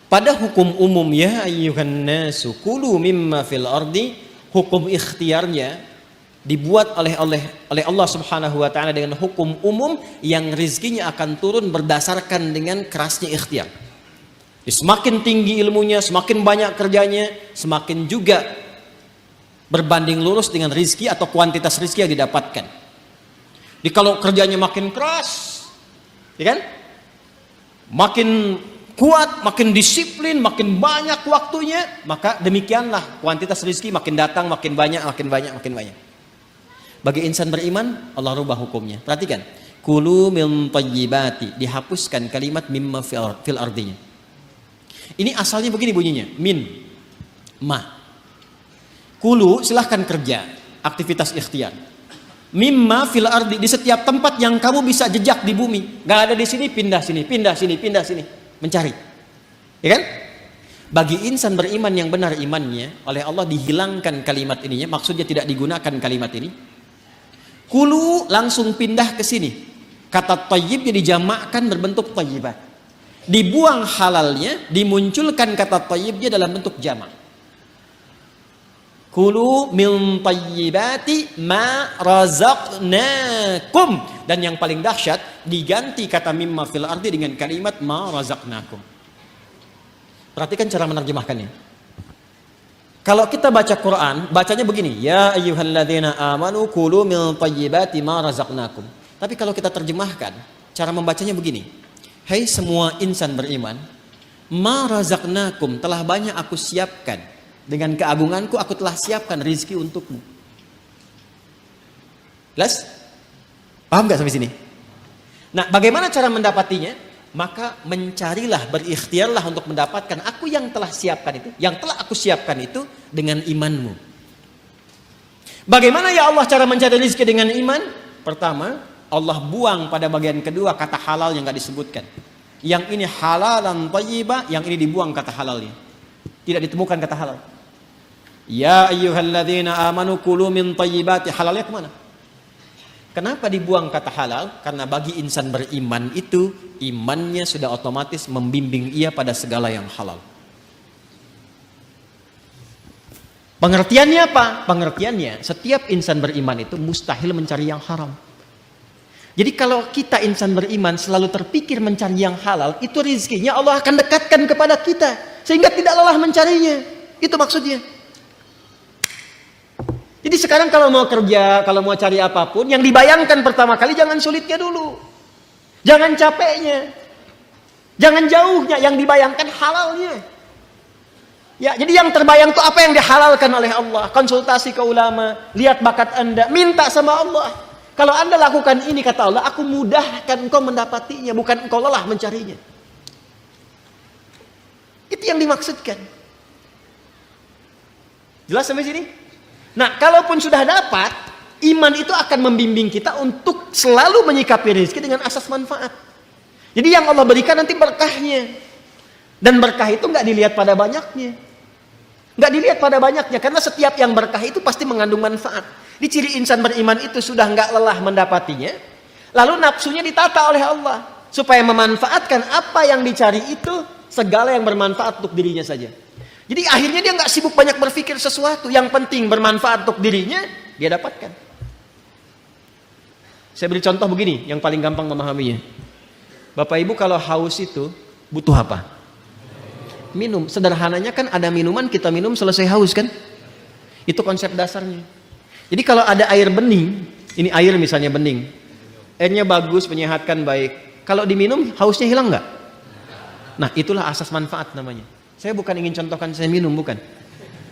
Pada hukum umum ya ayyuhan nasu kulu mimma fil ardi, hukum ikhtiarnya dibuat oleh Allah Subhanahu wa taala dengan hukum umum yang rizkinya akan turun berdasarkan dengan kerasnya ikhtiar. Semakin tinggi ilmunya, semakin banyak kerjanya, semakin juga berbanding lurus dengan rizki atau kuantitas rizki yang didapatkan. Jadi kalau kerjanya makin keras, ya kan? Makin kuat, makin disiplin, makin banyak waktunya, maka demikianlah kuantitas rizki makin datang, makin banyak, makin banyak, makin banyak. Bagi insan beriman, Allah rubah hukumnya. Perhatikan, kulu min thayyibati, dihapuskan kalimat mimma fil ardinya. Ini asalnya begini bunyinya, min, ma. Kulu silahkan kerja, aktivitas ikhtiar. Mimma fil ardi, di setiap tempat yang kamu bisa jejak di bumi. Gak ada di sini, pindah sini, pindah sini, pindah sini. Mencari. Ya kan? Bagi insan beriman yang benar imannya, oleh Allah dihilangkan kalimat ininya, maksudnya tidak digunakan kalimat ini. Kulu langsung pindah ke sini. Kata thayyib dijamakkan berbentuk thayyibat. Dibuang halalnya, dimunculkan kata thayyibnya dalam bentuk jamak. Kulu min thayyibati ma razaqnakum. Dan yang paling dahsyat, diganti kata mimma fil ardi dengan kalimat ma razaqnakum. Perhatikan cara menerjemahkannya. Kalau kita baca Quran, bacanya begini, ya ayyuhalladzina amanu kulu min thayyibati ma razaqnakum. Tapi kalau kita terjemahkan, cara membacanya begini. Hai semua insan beriman, ma razaqnakum, telah banyak aku siapkan Dengan keagunganku aku telah siapkan rizki untukmu. Jelas? Paham gak sampai sini? Nah, bagaimana cara mendapatinya? Maka mencarilah, berikhtiarlah untuk mendapatkan aku yang telah siapkan itu, yang telah aku siapkan itu dengan imanmu. Bagaimana ya Allah cara mencari rezeki dengan iman? Pertama, Allah buang pada bagian kedua kata halal yang gak disebutkan. Yang ini halalan thayyibah, yang ini dibuang kata halalnya. Tidak ditemukan kata halal. Ya ayyuhalladzina amanu kulu min thayyibati, halalnya kemana? Kenapa dibuang kata halal? Karena bagi insan beriman itu, imannya sudah otomatis membimbing ia pada segala yang halal. Pengertiannya apa? Pengertiannya, setiap insan beriman itu mustahil mencari yang haram. Jadi kalau kita insan beriman selalu terpikir mencari yang halal, itu rezekinya Allah akan dekatkan kepada kita, sehingga tidak lelah mencarinya. Itu maksudnya. Jadi sekarang kalau mau kerja, kalau mau cari apapun, yang dibayangkan pertama kali jangan sulitnya dulu. Jangan capeknya. Jangan jauhnya, yang dibayangkan halalnya. Ya, jadi yang terbayang itu apa yang dihalalkan oleh Allah. Konsultasi ke ulama, lihat bakat Anda, minta sama Allah. Kalau Anda lakukan ini, kata Allah, aku mudahkan engkau mendapatinya, bukan engkau lelah mencarinya. Itu yang dimaksudkan. Jelas sampai sini? Nah, kalaupun sudah dapat, iman itu akan membimbing kita untuk selalu menyikapi rezeki dengan asas manfaat. Jadi yang Allah berikan nanti berkahnya. Dan berkah itu nggak dilihat pada banyaknya. Nggak dilihat pada banyaknya, karena setiap yang berkah itu pasti mengandung manfaat. Di ciri insan beriman itu sudah nggak lelah mendapatinya, lalu nafsunya ditata oleh Allah. Supaya memanfaatkan apa yang dicari itu, segala yang bermanfaat untuk dirinya saja. Jadi akhirnya dia nggak sibuk banyak berpikir sesuatu. Yang penting bermanfaat untuk dirinya, dia dapatkan. Saya beri contoh begini, yang paling gampang memahaminya. Bapak Ibu kalau haus itu butuh apa? Minum. Sederhananya kan ada minuman, kita minum selesai haus kan? Itu konsep dasarnya. Jadi kalau ada air bening, ini air misalnya bening, airnya bagus, menyehatkan, baik. Kalau diminum, hausnya hilang nggak? Nah, itulah asas manfaat namanya. Saya bukan ingin contohkan saya minum, bukan.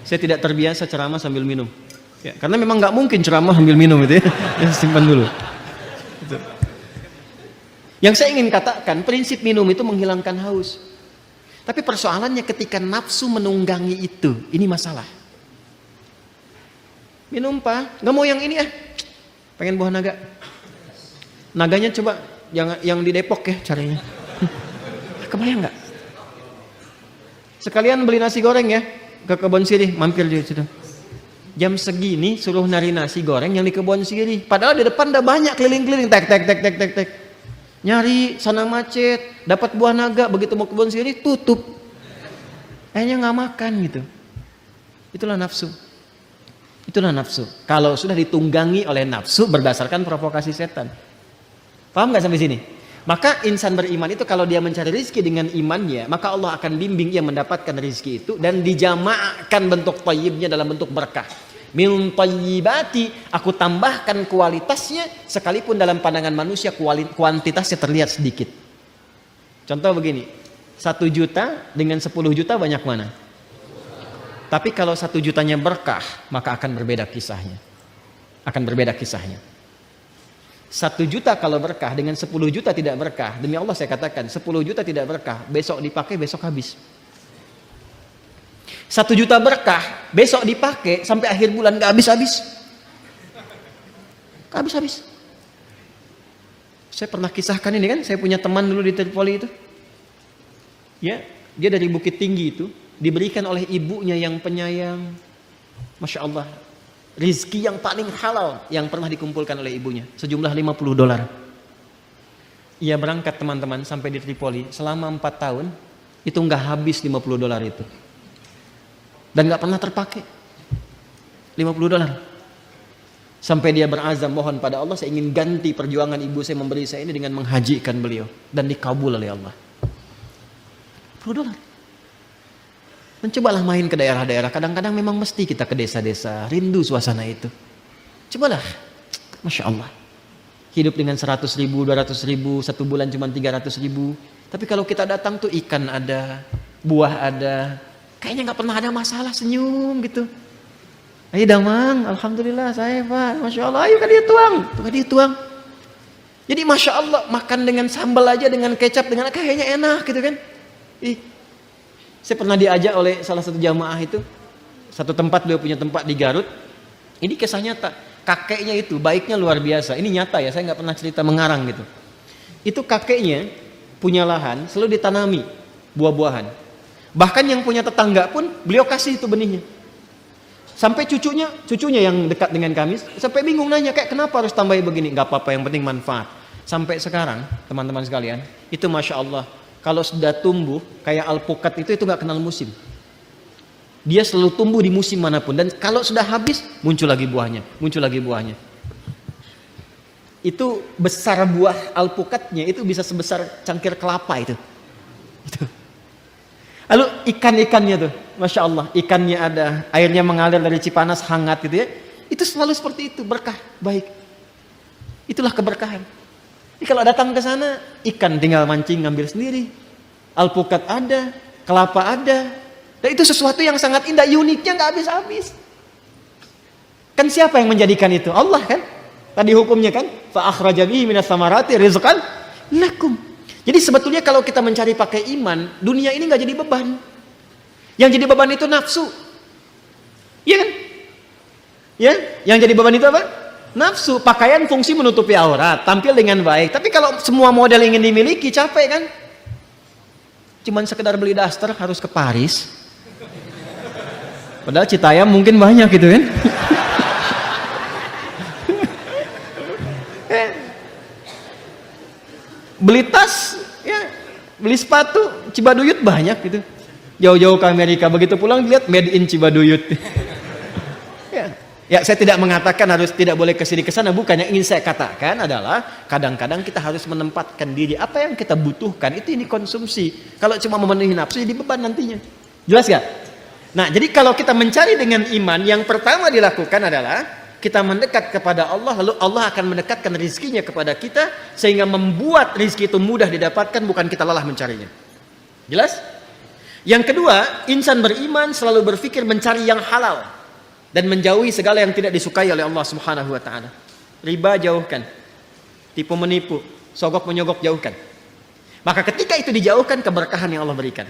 Saya tidak terbiasa ceramah sambil minum. Ya, karena memang nggak mungkin ceramah sambil minum itu ya. Ya, simpan dulu. Itu. Yang saya ingin katakan, prinsip minum itu menghilangkan haus. Tapi persoalannya ketika nafsu menunggangi itu, ini masalah. Minum Pak, nggak mau yang ini ya. Pengen buah naga. Naganya coba yang di Depok ya carinya. Kebayang nggak? Sekalian beli nasi goreng ya, ke Kebon Sirih, mampir di situ. Jam segini suruh nari nasi goreng yang di Kebon Sirih. Padahal di depan udah banyak keliling-keliling, tek. Nyari sana macet, dapat buah naga, begitu mau Kebon Sirih tutup. Akhirnya nggak makan gitu. Itulah nafsu. Itulah nafsu. Kalau sudah ditunggangi oleh nafsu berdasarkan provokasi setan. Paham nggak sampai sini? Maka insan beriman itu kalau dia mencari rizki dengan imannya, maka Allah akan bimbing ia mendapatkan rizki itu dan dijamaahkan bentuk thayyibnya dalam bentuk berkah. Min thayyibati, aku tambahkan kualitasnya sekalipun dalam pandangan manusia kuantitasnya terlihat sedikit. Contoh begini, 1 juta dengan 10 juta banyak mana? Tapi kalau 1 jutanya berkah, maka akan berbeda kisahnya. Akan berbeda kisahnya. 1 juta kalau berkah dengan 10 juta tidak berkah. Demi Allah saya katakan 10 juta tidak berkah, besok dipakai besok habis. 1 juta berkah, besok dipakai sampai akhir bulan gak habis-habis. Gak habis-habis. Saya pernah kisahkan ini kan, saya punya teman dulu di Tripoli itu. Ya, dia dari Bukit Tinggi itu diberikan oleh ibunya yang penyayang. Masya Allah. Rizki yang paling halal yang pernah dikumpulkan oleh ibunya, sejumlah $50. Ia berangkat teman-teman sampai di Tripoli selama 4 tahun, itu nggak habis $50 itu, dan nggak pernah terpakai $50. Sampai dia berazam mohon pada Allah, saya ingin ganti perjuangan ibu saya memberi saya ini dengan menghajikan beliau, dan dikabul oleh Allah. $50. Mencobalah main ke daerah-daerah. Kadang-kadang memang mesti kita ke desa-desa. Rindu suasana itu. Cobalah. Masya Allah. Hidup dengan 100.000, 200.000, 1 bulan cuma 300.000. Tapi kalau kita datang tuh ikan ada, buah ada, kayaknya nggak pernah ada masalah, senyum gitu. Ayo damang, alhamdulillah saya Pak, masya Allah, ayo kan dia tuang, tuh dia tuang. Jadi masya Allah makan dengan sambal aja, dengan kecap, dengan kayaknya enak gitu kan. Saya pernah diajak oleh salah satu jamaah itu, satu tempat, beliau punya tempat di Garut. Ini kisah nyata, kakeknya itu baiknya luar biasa. Ini nyata ya, saya nggak pernah cerita mengarang gitu. Itu kakeknya punya lahan, selalu ditanami buah-buahan. Bahkan yang punya tetangga pun beliau kasih itu benihnya. Sampai cucunya yang dekat dengan kami, sampai bingung nanya, kayak kenapa harus tambahin begini? Gak apa-apa, yang penting manfaat. Sampai sekarang, teman-teman sekalian, itu masya Allah, kalau sudah tumbuh, kayak alpukat itu gak kenal musim. Dia selalu tumbuh di musim manapun, dan kalau sudah habis, muncul lagi buahnya. Itu besar buah alpukatnya, itu bisa sebesar cangkir kelapa itu. Lalu ikan-ikannya tuh, masya Allah, ikannya ada, airnya mengalir dari Cipanas hangat gitu ya. Itu selalu seperti itu, berkah, baik. Itulah keberkahan. Jadi kalau datang ke sana, ikan tinggal mancing ngambil sendiri, alpukat ada, kelapa ada. Dan itu sesuatu yang sangat indah, uniknya nggak habis-habis. Kan siapa yang menjadikan itu? Allah kan? Tadi hukumnya kan? Fa akhraja bihi minas samarati rizqan lakum. Jadi sebetulnya kalau kita mencari pakai iman, dunia ini nggak jadi beban. Yang jadi beban itu nafsu. Iya kan? Ya, yang jadi beban itu apa? Nafsu. Pakaian fungsi menutupi aurat, tampil dengan baik. Tapi kalau semua model ingin dimiliki, capek kan? Cuman sekedar beli daster harus ke Paris. Padahal Citayam mungkin banyak gitu kan? Beli tas, ya, beli sepatu, Cibaduyut banyak gitu. Jauh-jauh ke Amerika, begitu pulang lihat made in Cibaduyut. Ya, saya tidak mengatakan harus tidak boleh kesini kesana, bukan. Yang ingin saya katakan adalah kadang-kadang kita harus menempatkan diri apa yang kita butuhkan itu ini konsumsi. Kalau cuma memenuhi nafsu jadi beban nantinya. Jelas gak? Nah, jadi kalau kita mencari dengan iman, yang pertama dilakukan adalah kita mendekat kepada Allah, lalu Allah akan mendekatkan rizkinya kepada kita sehingga membuat rizki itu mudah didapatkan, bukan kita lelah mencarinya. Jelas? Yang kedua, insan beriman selalu berpikir mencari yang halal dan menjauhi segala yang tidak disukai oleh Allah Subhanahu wa taala. Riba jauhkan, tipu menipu, sogok menyogok jauhkan. Maka ketika itu dijauhkan, keberkahan yang Allah berikan.